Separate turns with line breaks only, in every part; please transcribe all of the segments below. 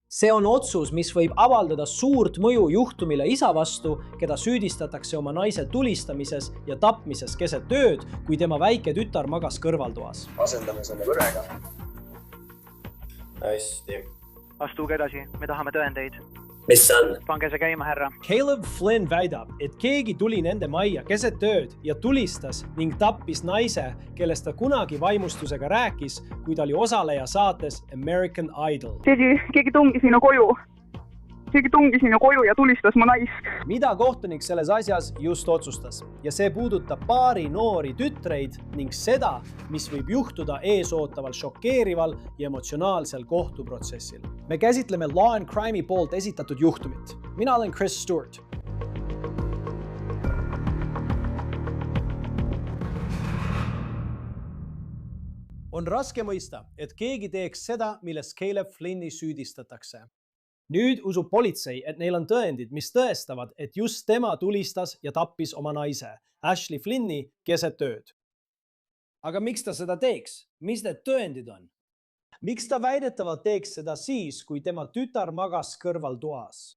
See on otsus, mis võib avaldada suurt mõju juhtumile isa vastu, keda süüdistatakse oma naise tulistamises ja tapmises keset ööd, kui tema väike tütar magas kõrvaltoas.
Asendame selle võrega.
Hästi.
Astuge edasi, me tahame tõendeid.
Mis see on?
Pange see käima, härra.
Caleb Flynn väidab, et keegi tuli nende majja keset ööd ja tulistas ning tappis naise, kellest ta kunagi vaimustusega rääkis, kui ta oli osaleja saates American Idol.
Keegi tungi sinna koju ja tulistas mu naist.
Mida kohtunik selles asjas just otsustas? Ja see puudutab paari noori tütreid ning seda, mis võib juhtuda eesootaval šokeerival ja emotsionaalsel kohtuprotsessil. Me käsitleme Law and Crime'i poolt esitatud juhtumit. Mina olen Chris Stewart. On raske mõista, et keegi teeks seda, milles Caleb Flynni süüdistatakse. Nüüd usub politsei, et neil on tõendid, mis tõestavad, et just tema tulistas ja tappis oma naise, Ashley Flynni, keset ööd. Aga miks ta seda teeks? Mis need tõendid on? Miks ta väidetavalt teeks seda siis, kui tema tütar magas kõrval toas?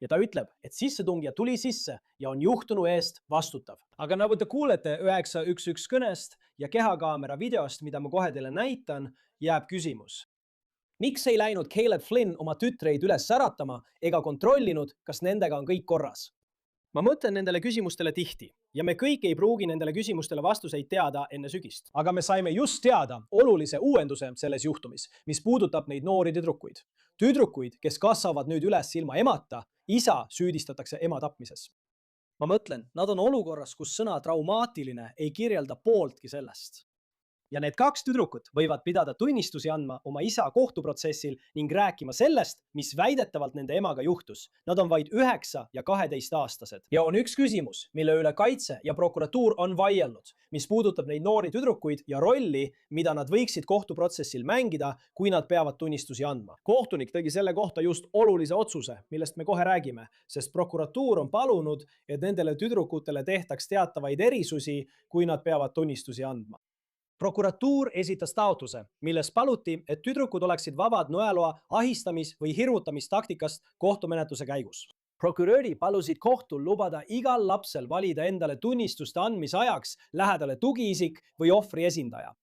Ja ta ütleb, et sissetungija tuli sisse ja on juhtunu eest vastutav. Aga nagu te kuulete 911 kõnest ja kehakaamera videost, mida ma kohe teile näitan, jääb küsimus. Miks ei läinud Caleb Flynn oma tütreid üles äratama ega kontrollinud, kas nendega on kõik korras? Ma mõtlen nendele küsimustele tihti ja me kõik ei pruugi nendele küsimustele vastuseid teada enne sügist. Aga me saime just teada olulise uuenduse selles juhtumis, mis puudutab neid noori tüdrukuid. Tüdrukuid, kes kasvavad nüüd üles ilma emata, isa süüdistatakse ema tapmises. Ma mõtlen, nad on olukorras, kus sõna traumaatiline ei kirjelda pooltki sellest. Ja need kaks tüdrukut võivad pidada tunnistusi andma oma isa kohtuprotsessil ning rääkima sellest, mis väidetavalt nende emaga juhtus. Nad on vaid 9 ja 12 aastased. Ja on üks küsimus, mille üle kaitse ja prokuratuur on vaielnud, mis puudutab neid noori tüdrukuid ja rolli, mida nad võiksid kohtuprotsessil mängida, kui nad peavad tunnistusi andma. Kohtunik tegi selle kohta just olulise otsuse, millest me kohe räägime, sest prokuratuur on palunud, et nendele tüdrukutele tehtaks teatavaid erisusi, kui nad peavad tunnistusi andma. Prokuratuur esitas taotluse, milles paluti, et tüdrukud oleksid vabad nõeloa ahistamis- või hirmutamistaktikast kohtumenetluse käigus. Prokuröri palusid kohtul lubada igal lapsel valida endale tunnistuste andmise ajaks lähedale tugiisik või ohvri esindaja.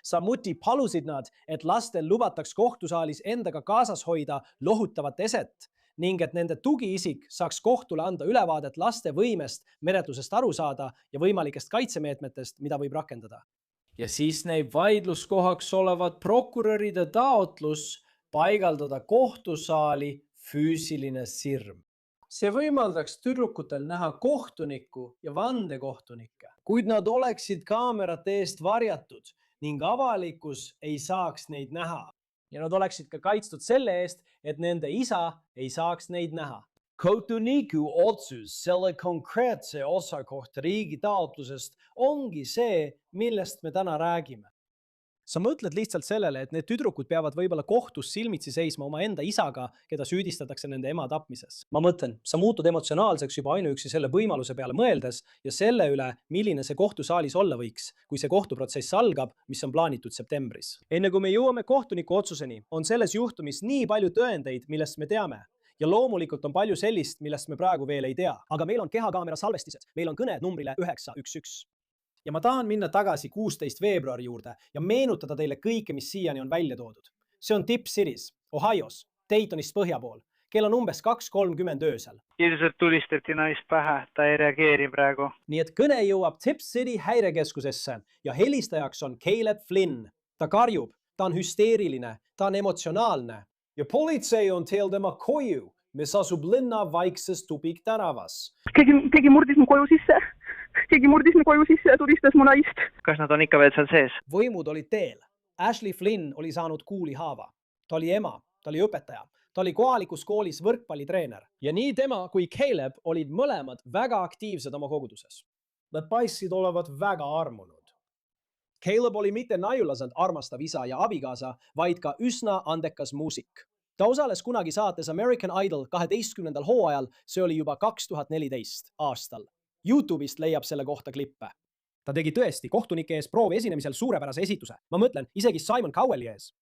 Samuti palusid nad, et lastel lubataks kohtusaalis endaga kaasas hoida lohutavat eset ning et nende tugiisik saaks kohtule anda ülevaadet laste võimest menetlusest aru saada ja võimalikest kaitsemeetmetest, mida võib rakendada. Ja siis näib vaidluskohaks olevat prokuröride taotlus paigaldada kohtusaali füüsiline sirm. See võimaldaks tüdrukutel näha kohtunikku ja vandekohtunikke, kuid nad oleksid kaamerate eest varjatud ning avalikkus ei saaks neid näha. Ja nad oleksid ka kaitstud selle eest, et nende isa ei saaks neid näha. Kohtuniku otsus selle konkreetse osa kohta riigi taotlusest ongi see, millest me täna räägime. Sa mõtled lihtsalt sellele, et need tüdrukud peavad võib-olla kohtus silmitsi seisma oma enda isaga, keda süüdistatakse nende ema tapmises. Ma mõtlen, sa muutud emotsionaalseks juba ainuüksi selle võimaluse peale mõeldes ja selle üle, milline see kohtusaalis olla võiks, kui see kohtuprotsess algab, mis on plaanitud septembris. Enne kui me jõuame kohtuniku otsuseni, on selles juhtumis nii palju tõendeid, millest me teame. Ja loomulikult on palju sellist, millest me praegu veel ei tea. Aga meil on kehakaamera salvestised, meil on kõned numbrile 911. Ja ma tahan minna tagasi 16 veebruari juurde ja meenutada teile kõike, mis siiani on välja toodud. See on Tip City's, Ohios, Daytonist põhja pool. Kell on umbes 2:30 öösel.
Ilmselt tulistati naist pähe, ta ei reageeri praegu.
Nii et kõne jõuab Tip City häirekeskusesse ja helistajaks on Caleb Flynn. Ta karjub, ta on hüsteeriline, ta on emotsionaalne. Ja politsei on teel tema koju, mis asub linna vaikses tupiktäravas.
Keegi murdis mu koju sisse. Keegi murdis mu koju sisse ja tulistas mu naist.
Kas nad on ikka veel seal sees?
Võimud olid teel. Ashley Flynn oli saanud kuulihaava. Ta oli ema, ta oli õpetaja. Ta oli kohalikus koolis võrkpallitreener. Ja nii tema kui Caleb olid mõlemad väga aktiivsed oma koguduses. Nad paistsid olevat väga armunud. Caleb oli mitte naiulased armastav isa ja abikaasa, vaid ka üsna andekas muusik. Ta osales kunagi saates American Idol 12. hooajal, see oli juba 2014 aastal. YouTube'ist leiab selle kohta klippe. Ta tegi tõesti kohtunike ees proovesinemisel suurepärase esituse. Ma mõtlen, isegi Simon Cowelli ees.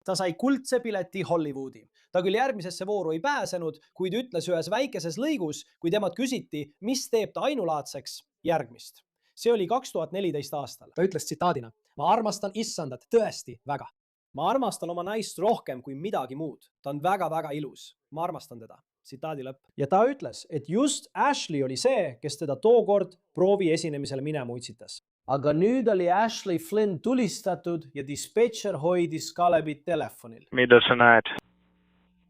Ta sai kuldse pileti Hollywoodi. Ta küll järgmisesse vooru ei pääsenud, kuid ütles ühes väikeses lõigus, kui temalt küsiti, mis teeb ta ainulaadseks, järgmist. See oli 2014 aastal. Ta ütles tsitaadina: "Ma armastan issandat tõesti väga. Ma armastan oma naist rohkem kui midagi muud. Ta on väga-väga ilus. Ma armastan teda." Tsitaadi lõpp. Ja ta ütles, et just Ashley oli see, kes teda tookord proovi esinemisele minema utsitas. Aga nüüd oli Ashley Flynn tulistatud ja dispetšer hoidis Kalebit telefonil.
Mida sa näed?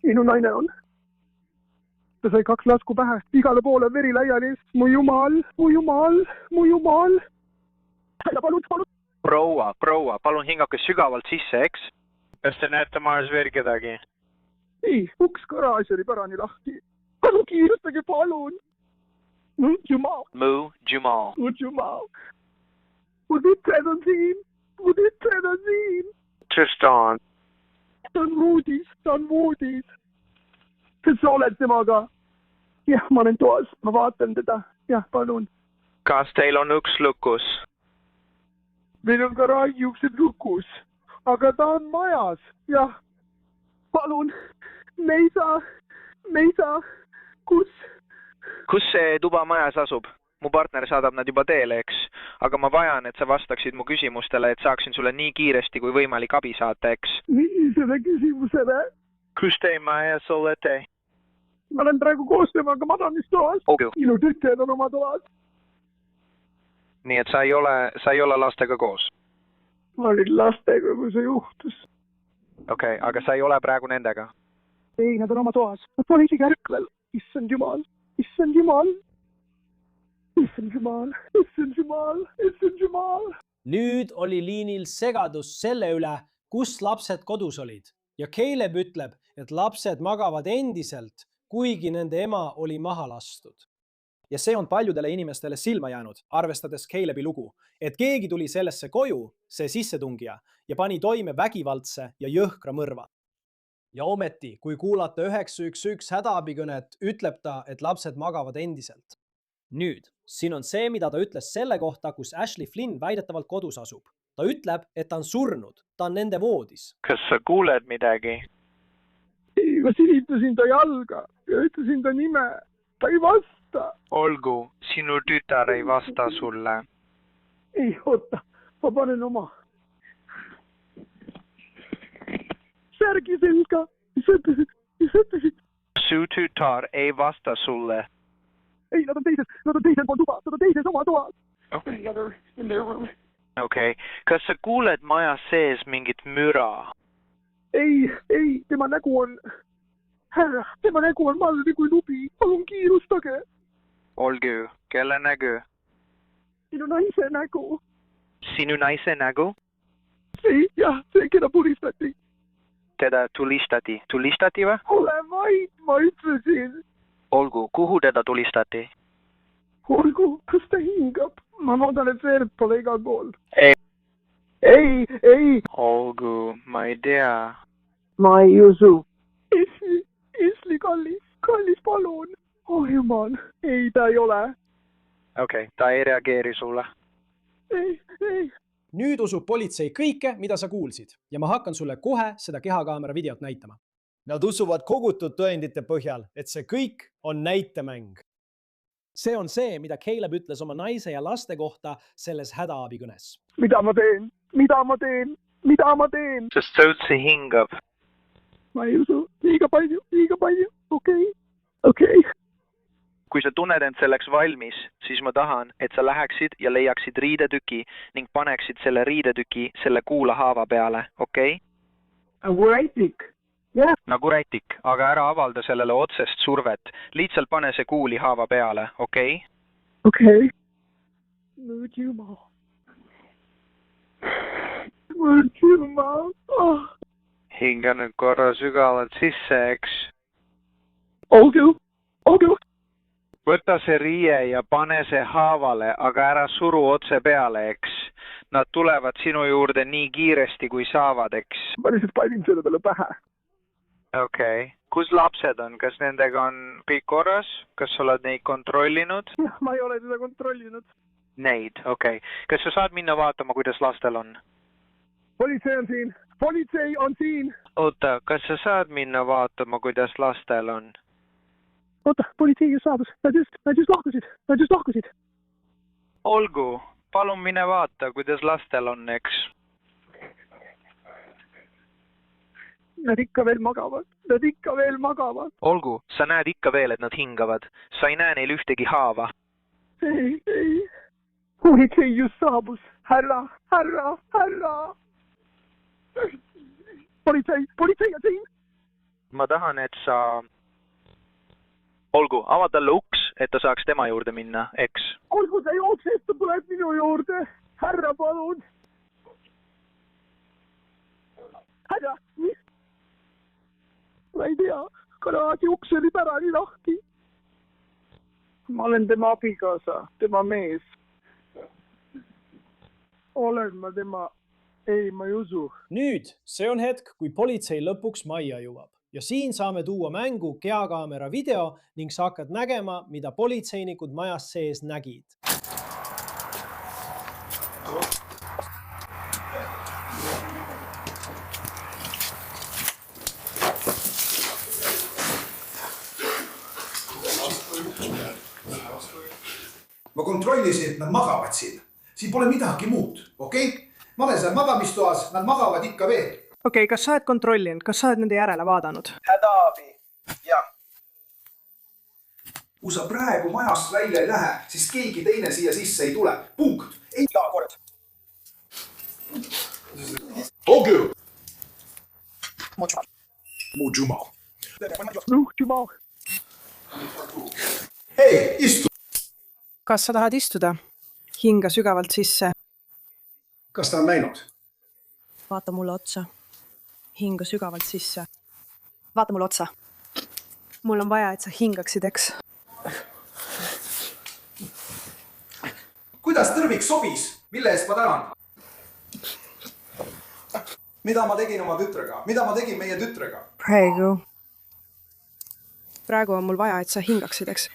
minu naine on. Ta sai 2 lasku pähe, igale poole veri laiali. Mu jumal, mu jumal, mu jumal. Ja palun.
Proua, palun hingake sügavalt sisse, eks? Kas te näete majas veel kedagi?
Ei, uks garaaž oli pärani lahti. Palun kiirustage, palun. Jumal.
Mu Jumal.
Mu jumal. Mu tütred on siin.
Tristan.
Ta on voodis. Kas sa oled temaga? Jah, ma olen toas, ma vaatan teda. Jah, palun.
Kas teil on uks lukus?
Meil on garaaži uksed lukus, aga ta on majas. Jah, palun. Me ei saa. Kus?
Kus see tuba majas asub? Mu partner saadab nad juba teele, eks? Aga ma vajan, et sa vastaksid mu küsimustele, et saaksin sulle nii kiiresti kui võimalik abi saata, eks?
Millisele küsimusele?
Kus te majas olete?
Ma olen praegu koos temaga madamis toas.
Okay.
Minu tütred on oma toas.
Nii et sa ei ole lastega koos?
Ma olin lastega, kui see juhtus.
Okei, aga sa ei ole praegu nendega?
Ei, nad on oma toas. Nad pole isegi ärkvel. Issand jumal.
Nüüd oli liinil segadus selle üle, kus lapsed kodus olid. Ja Caleb ütleb, et lapsed magavad endiselt, kuigi nende ema oli maha lastud. Ja see on paljudele inimestele silma jäänud, arvestades Calebi lugu, et keegi tuli sellesse koju, see sissetungija, ja pani toime vägivaldse ja jõhkra mõrva. Ja ometi, kui kuulata 911 hädaabikõnet, ütleb ta, et lapsed magavad endiselt. Nüüd, siin on see, mida ta ütles selle kohta, kus Ashley Flynn väidetavalt kodus asub. Ta ütleb, et ta on surnud, ta on nende voodis.
Kas sa kuuled midagi?
Ei, ma silitasin ta jalga ja ütlesin ta nime. Ta ei vasta.
Olgu, sinu tütar ei vasta sulle.
Ei, oota, ma panen oma. Särgisin ka. Mis ütlesid?
Su tütar ei vasta sulle.
Ei, nad on teises pool tuba. Nad on teises oma toas.
Okei. Kas sa kuuled majas sees mingit müra?
Ei, tema nägu on... Härra, tema nägu on malvi kui lubi. Palun kiirustage.
Olgu, kelle nägu?
Minu naise nägu.
Sinu naise nägu?
See, keda puristati.
Teda tulistati. Tulistati või?
Ole vaid, ma ütlesin.
Olgu, kuhu teda tulistati?
Olgu, kas ta hingab? Ma loodan, et verd pole igal pool. Ei.
Olgu, ma ei tea.
Ma ei usu. Isli, kallis, palun. Oh jumal, ei, ta ei ole.
Okei, ta ei reageeri sulle.
Ei.
Nüüd usub politsei kõike, mida sa kuulsid, ja ma hakkan sulle kohe seda kehakaamera videot näitama. Nad usuvad kogutud tõendite põhjal, et see kõik on näitemäng. See on see, mida Caleb ütles oma naise ja laste kohta selles hädaabikõnes.
Mida ma teen?
Sest sa üldse hingab.
Ma ei usu. Liiga palju. Okei.
Kui sa tunned end selleks valmis, siis ma tahan, et sa läheksid ja leiaksid riidetüki ning paneksid selle riidetüki selle kuulahaava peale, okei?
Nagu rätik. Jah.
Nagu rätik, aga ära avalda sellele otsest survet. Lihtsalt pane see kuulihaava peale, okei?
Okei. Nüüd jumal. Oh.
Hinga nüüd korra sügavalt sisse, eks?
Olgu.
Võta see riie ja pane see haavale, aga ära suru otse peale, eks? Nad tulevad sinu juurde nii kiiresti, kui saavad, eks?
Ma lihtsalt panin selle peale pähe.
Okei. Kus lapsed on? Kas nendega on kõik korras? Kas sa oled neid kontrollinud?
Ma ei ole seda kontrollinud.
Neid, okei. Kas sa saad minna vaatama, kuidas lastel on?
Politsei on siin.
Oota, kas sa saad minna vaatama, kuidas lastel on?
oota, politsei just saabus, nad just lahkusid.
Olgu, palun mine vaata, kuidas lastel on, eks?
Nad ikka veel magavad.
Olgu, sa näed ikka veel, et nad hingavad. Sa ei näe neil ühtegi haava.
Ei. Politsei just saabus. Härra. Politsei on siin.
Ma tahan, et sa... Olgu, ava talle uks, et ta saaks tema juurde minna, eks?
Olgu ta jookse, et ta tuleb minu juurde. Härra, palun. Härra, mis? Ma ei tea, garaaži uks oli pärani lahti. Ma olen tema abikaasa, tema mees. Olen ma tema... Ei, ma ei usu.
Nüüd, see on hetk, kui politsei lõpuks majja jõuab. Ja siin saame tuua mängu keakaamera video ning sa hakkad nägema, mida politseinikud majas sees nägid.
Ma kontrollisin, et nad magavad siin. Siin pole midagi muud, okei? Ma olen seal magamistoas, nad magavad ikka veel.
Okei, kas sa oled kontrollinud, kas sa oled nende järele vaadanud?
Hädaabi, jah. Kui sa praegu majast välja ei lähe, siis keegi teine siia sisse ei tule. Punkt. Ei kord. Olgu! Mujumal. Hei, istu!
Kas sa tahad istuda? Hinga sügavalt sisse.
Kas ta on näinud?
Vaata mulle otsa. Hinga sügavalt sisse. Vaata mulle otsa. Mul on vaja, et sa hingaksid, eks?
Kuidas tõrvik sobis? Mille eest ma tänan? Mida ma tegin oma tütrega? Mida ma tegin meie tütrega?
Praegu on mul vaja, et sa hingaksid, eks?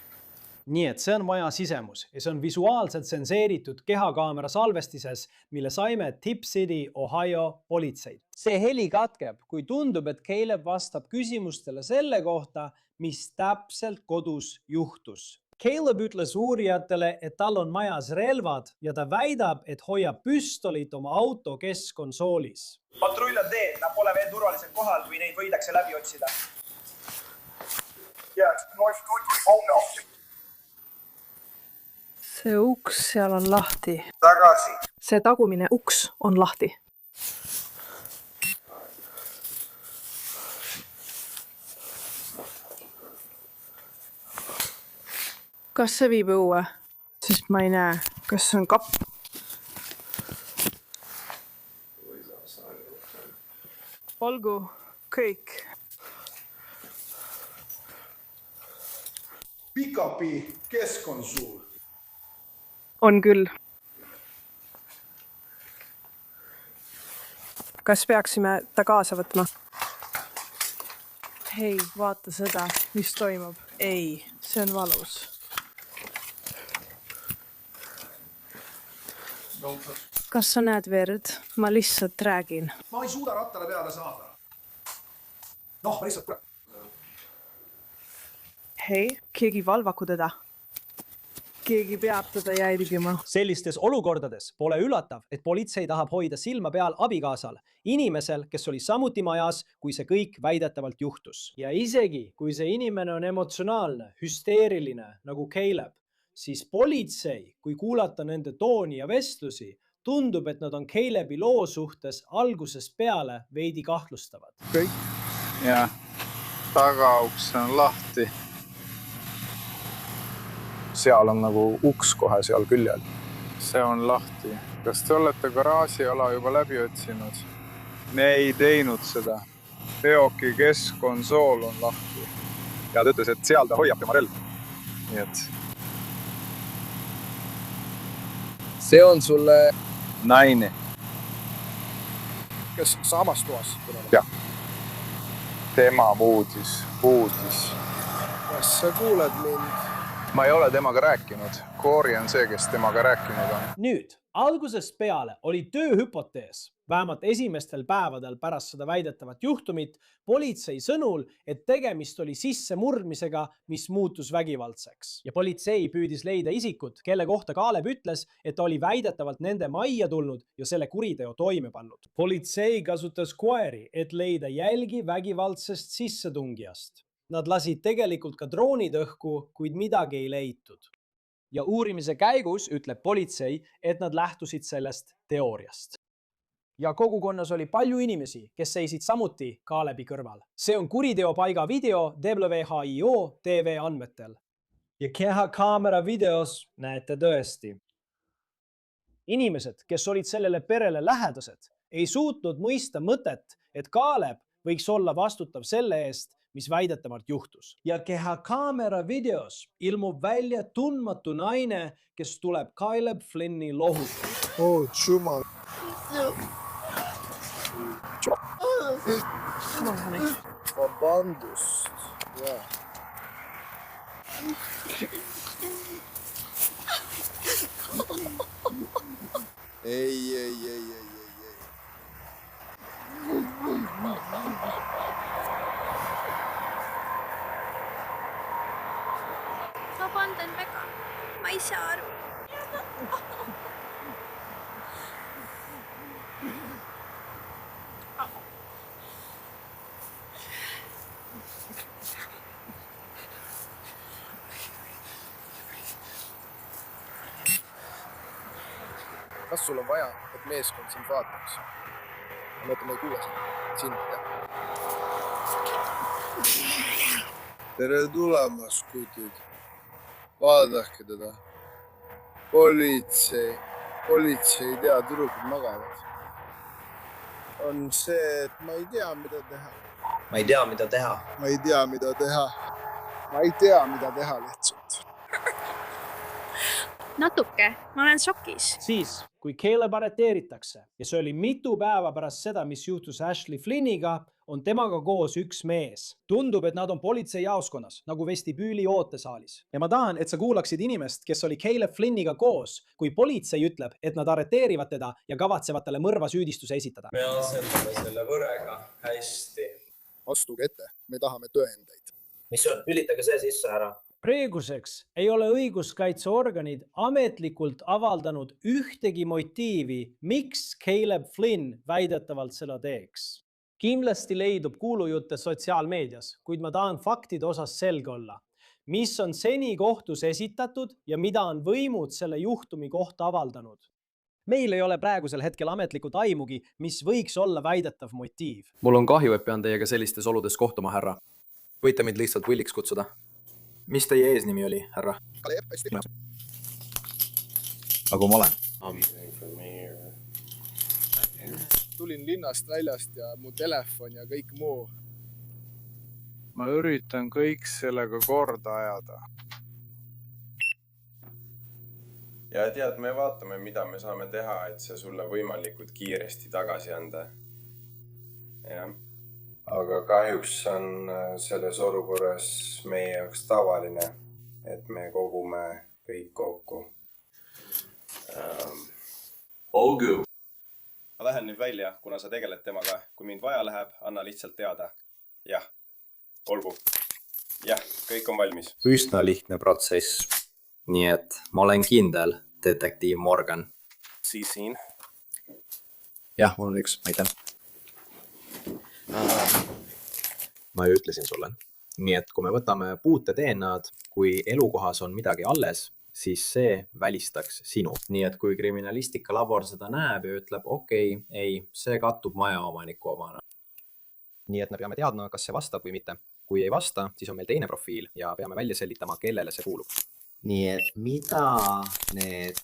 Nii et see on maja sisemus ja see on visuaalselt tsenseeritud kehakaamera salvestises, mille saime Tip City, Ohio politseit. See heli katkeb, kui tundub, et Caleb vastab küsimustele selle kohta, mis täpselt kodus juhtus. Caleb ütles uurijatele, et tal on majas relvad ja ta väidab, et hoiab püstolit oma auto keskkonsoolis.
Patrull on teel, nad pole veel turvaliselt kohal, kui neid võidakse läbi otsida.
See uks seal on lahti.
Tagasi.
See tagumine uks on lahti. Kas see viib õue? Sest ma ei näe. Kas see on kapp? Olgu, kõik.
Pikapi keskkonsuul.
On küll. Kas peaksime ta kaasa võtma? Hei, vaata seda, mis toimub. Ei, see on valus. Kas sa näed verd? Ma lihtsalt räägin.
Ma ei suuda rattale peale saada. Noh, ma lihtsalt...
Hei, keegi valvaku teda. Keegi peab teda jälgima.
Sellistes olukordades pole ülatav, et politsei tahab hoida silma peal abikaasal, inimesel, kes oli samuti majas, kui see kõik väidetavalt juhtus. Ja isegi, kui see inimene on emotsionaalne, hüsteeriline, nagu Caleb, siis politsei, kui kuulata nende tooni ja vestlusi, tundub, et nad on Calebi loo suhtes algusest peale veidi kahtlustavad.
Kõik? Jah, tagauks on lahti. Seal on nagu uks kohe seal küljel. See on lahti. Kas te olete garaažiala juba läbi otsinud? Me ei teinud seda. Veoki keskkonsool on lahti. Ja ta ütles, et seal ta hoiab tema relv. Nii et...
See on sulle...
Naine.
Kes samas toas?
Jah. Tema puudis.
Kas sa kuuled mind?
Ma ei ole temaga rääkinud. Koori on see, kes temaga rääkinud on.
Nüüd, algusest peale oli tööhüpotees, Vähemalt esimestel päevadel pärast seda väidetavat juhtumit politsei sõnul, et tegemist oli sissemurdmisega, mis muutus vägivaldseks. Ja politsei püüdis leida isikut, kelle kohta Kaalep ütles, et ta oli väidetavalt nende majja tulnud ja selle kuriteo toime pannud. Politsei kasutas koeri, et leida jälgi vägivaldsest sissetungijast. Nad lasid tegelikult ka droonid õhku, kuid midagi ei leitud. Ja uurimise käigus ütleb politsei, et nad lähtusid sellest teooriast. Ja kogukonnas oli palju inimesi, kes seisid samuti Kaalepi kõrval. See on kuriteopaiga video WHIO TV andmetel. Ja kehakaamera videos näete tõesti. Inimesed, kes olid sellele perele lähedased, ei suutnud mõista mõtet, et Kaalep võiks olla vastutav selle eest, mis väidetavalt juhtus. Ja kehakaamera videos ilmub välja tundmatu naine, kes tuleb Caleb Flynni lohutama.
Oh, jumal. Vabandust. Ja. Ei.
Vabandan väga. Ma ei saa aru.
Kas sul on vaja, et meeskond sind vaataks? Ma ei kuule sind. Tere tulemast, kutid. Vaadake teda. Politsei ei tea, tüdrukud magavad. On see, et ma ei tea, mida teha.
Ma ei tea, mida teha.
Ma ei tea, mida teha lihtsalt.
Natuke, ma olen šokis.
Siis, kui Caleb arreteeritakse ja see oli mitu päeva pärast seda, mis juhtus Ashley Flynniga, on temaga koos üks mees. Tundub, et nad on politseijaoskonnas, nagu vestibüüli ootesaalis. Ja ma tahan, et sa kuulaksid inimest, kes oli Caleb Flynniga koos, kui politsei ütleb, et nad arreteerivad teda ja kavatsevad talle mõrva süüdistuse esitada.
Me asendame selle võrega hästi.
Astuge ette, me tahame tõendeid.
Mis on? Lülitage see sisse ära.
Praeguseks ei ole õiguskaitseorganid ametlikult avaldanud ühtegi motiivi, miks Caleb Flynn väidetavalt seda teeks. Kindlasti leidub kuulujutte sotsiaalmeedias, kuid ma tahan faktide osas selge olla. Mis on seni kohtus esitatud ja mida on võimud selle juhtumi kohta avaldanud? Meil ei ole praegusel hetkel ametlikult aimugi, mis võiks olla väidetav motiiv.
Mul on kahju, et pean teiega sellistes oludes kohtuma, härra. Võite mind lihtsalt Williks kutsuda. Mis teie eesnimi oli, härra? Aga ma olen.
Tulin linnast väljast ja mu telefon ja kõik muu.
Ma üritan kõik sellega korda ajada.
Ja tead, me vaatame, mida me saame teha, et see sulle võimalikult kiiresti tagasi anda. Jah. Aga kahjuks on selles olukorras meie jaoks tavaline, et me kogume kõik kokku.
Olgu. Ma lähen nüüd välja, kuna sa tegeled temaga. Kui mind vaja läheb, anna lihtsalt teada. Jah, olgu. Jah, kõik on valmis.
Üsna lihtne protsess. Nii et ma olen kindel, detektiiv Morgan.
Siis siin.
Jah, mul on üks, aitäh. Ma ju ütlesin sulle. Nii et kui me võtame puute DNA-d, kui elukohas on midagi alles, siis see välistaks sinu. Nii et kui kriminalistikalabor seda näeb ja ütleb, okei, ei, see kattub majaomaniku omana. Nii et me peame teadma, kas see vastab või mitte. Kui ei vasta, siis on meil teine profiil ja peame välja selgitama, kellele see kuulub. Nii et mida need...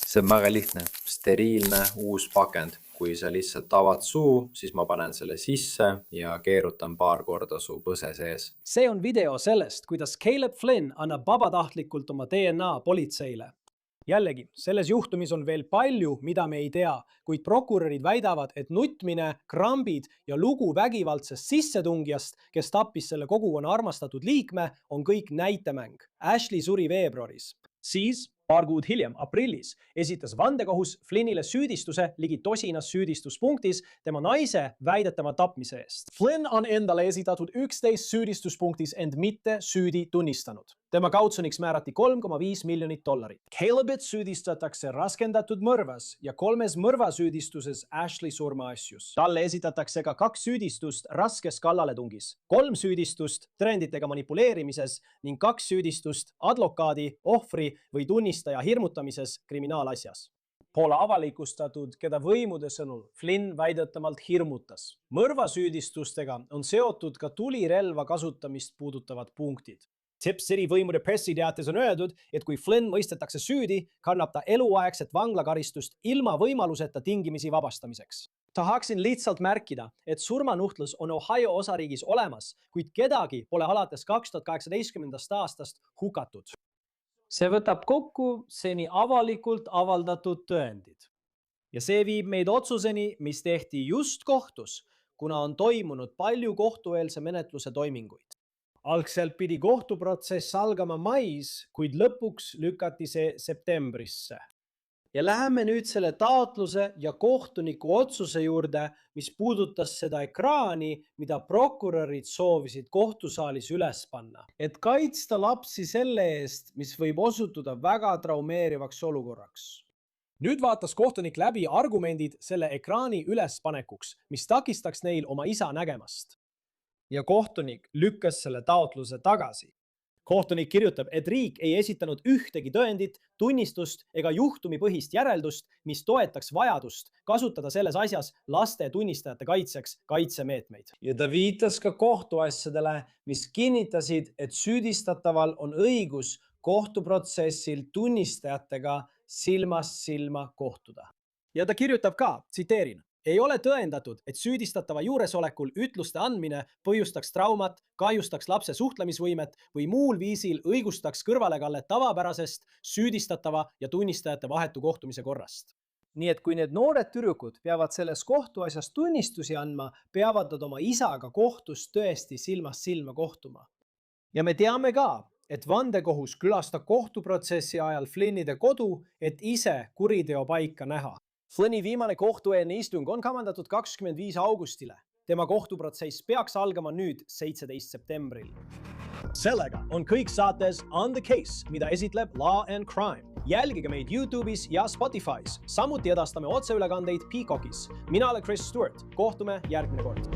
See on väga lihtne. Steriilne uus pakend. Kui sa lihtsalt avad suu, siis ma panen selle sisse ja keerutan paar korda su põse sees.
See on video sellest, kuidas Caleb Flynn annab vabatahtlikult oma DNA politseile. Jällegi, selles juhtumis on veel palju, mida me ei tea, kuid prokurörid väidavad, et nutmine, krambid ja lugu vägivaldsest sissetungijast, kes tappis selle kogukonna armastatud liikme, on kõik näitemäng. Ashley suri veebruaris. Siis, Paar kuud hiljem, aprillis, esitas vandekohus Flynnile süüdistuse ligi tosinas süüdistuspunktis tema naise väidetava tapmise eest. Flynn on endale esitatud 11 süüdistuspunktis end mitte süüdi tunnistanud. Tema kautsjoniks määrati $3,5 miljonit. Calebit süüdistatakse raskendatud mõrvas ja 3 mõrvasüüdistuses Ashley surmaasjus. Talle esitatakse ka 2 süüdistust raskes kallaletungis, 3 süüdistust tõenditega manipuleerimises ning 2 süüdistust advokaadi, ohvri või tunnistaja hirmutamises kriminaalasjas. Pole avalikustatud, keda võimude sõnul Flynn väidetavalt hirmutas. Mõrvasüüdistustega on seotud ka tulirelva kasutamist puudutavad punktid. Tip City võimude pressiteates on öeldud, et kui Flynn mõistetakse süüdi, kannab ta eluaegset vanglakaristust ilma võimaluseta tingimisi vabastamiseks. Tahaksin lihtsalt märkida, et surmanuhtlus on Ohio osariigis olemas, kuid kedagi pole alates 2018. aastast hukatud. See võtab kokku seni avalikult avaldatud tõendid. Ja see viib meid otsuseni, mis tehti just kohtus, kuna on toimunud palju kohtueelse menetluse toiminguid. Algselt pidi kohtuprotsess algama mais, kuid lõpuks lükati see septembrisse. Ja läheme nüüd selle taotluse ja kohtuniku otsuse juurde, mis puudutas seda ekraani, mida prokurörid soovisid kohtusaalis üles panna. Et kaitsta lapsi selle eest, mis võib osutuda väga traumeerivaks olukorraks. Nüüd vaatas kohtunik läbi argumendid selle ekraani ülespanekuks, mis takistaks neil oma isa nägemast. Ja kohtunik lükkas selle taotluse tagasi. Kohtunik kirjutab, et riik ei esitanud ühtegi tõendit, tunnistust ega juhtumipõhist järeldust, mis toetaks vajadust kasutada selles asjas laste tunnistajate kaitseks kaitsemeetmeid. Ja ta viitas ka kohtuasjadele, mis kinnitasid, et süüdistataval on õigus kohtuprotsessil tunnistajatega silmast silma kohtuda. Ja ta kirjutab ka, tsiteerin, ei ole tõendatud, et süüdistatava juuresolekul ütluste andmine põhjustaks traumat, kahjustaks lapse suhtlemisvõimet või muul viisil õigustaks kõrvalekallet tavapärasest süüdistatava ja tunnistajate vahetu kohtumise korrast. Nii et kui need noored tüdrukud peavad selles kohtuasjas tunnistusi andma, peavad nad oma isaga kohtus tõesti silmast silma kohtuma. Ja me teame ka, et vandekohus külastab kohtuprotsessi ajal Flynnide kodu, et ise kuriteo paika näha. Flynni viimane kohtueelne istung on kavandatud 25. augustile. Tema kohtuprotsess peaks algama nüüd 17. septembril. Sellega on kõik saates On The Case, mida esitleb Law and Crime. Jälgige meid YouTube'is ja Spotify's. Samuti edastame otseülekandeid Peacockis. Mina olen Chris Stewart. Kohtume järgmine kord.